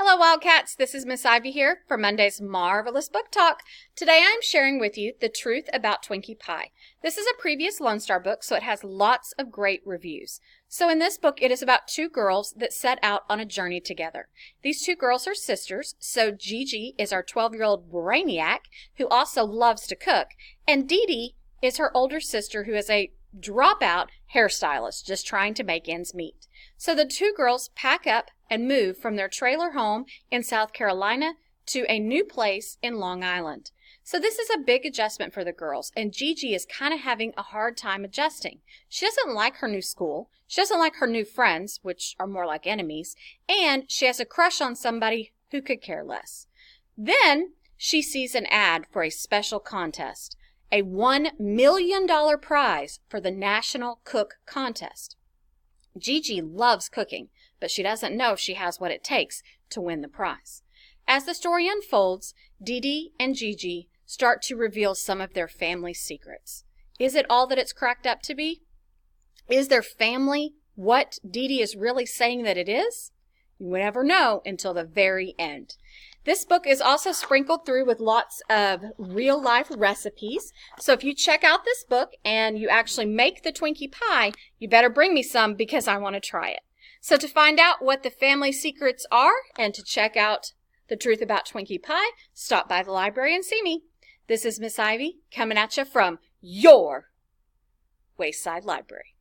Hello Wildcats, this is Miss Ivy here for Monday's Marvelous Book Talk. Today I'm sharing with you The Truth About Twinkie Pie. This is a previous Lone Star book, so it has lots of great reviews. So in this book, it is about two girls that set out on a journey together. These two girls are sisters, so Gigi is our 12-year-old brainiac who also loves to cook, and Dee Dee is her older sister who is a dropout hairstylist just trying to make ends meet. So the two girls pack up and move from their trailer home in South Carolina to a new place in Long Island. So this is a big adjustment for the girls, and Gigi is kind of having a hard time adjusting. She doesn't like her new school, she doesn't like her new friends, which are more like enemies, and she has a crush on somebody who could care less. Then she sees an ad for a special contest, a $1 million prize for the National Cook Contest. Gigi loves cooking, but she doesn't know if she has what it takes to win the prize. As the story unfolds, Dee Dee and Gigi start to reveal some of their family secrets. Is it all that it's cracked up to be? Is their family what Dee Dee is really saying that it is? You will never know until the very end. This book is also sprinkled through with lots of real-life recipes. So if you check out this book and you actually make the Twinkie pie, you better bring me some because I want to try it. So to find out what the family secrets are and to check out The Truth About Twinkie Pie, stop by the library and see me. This is Miss Ivy coming at you from your Wayside Library.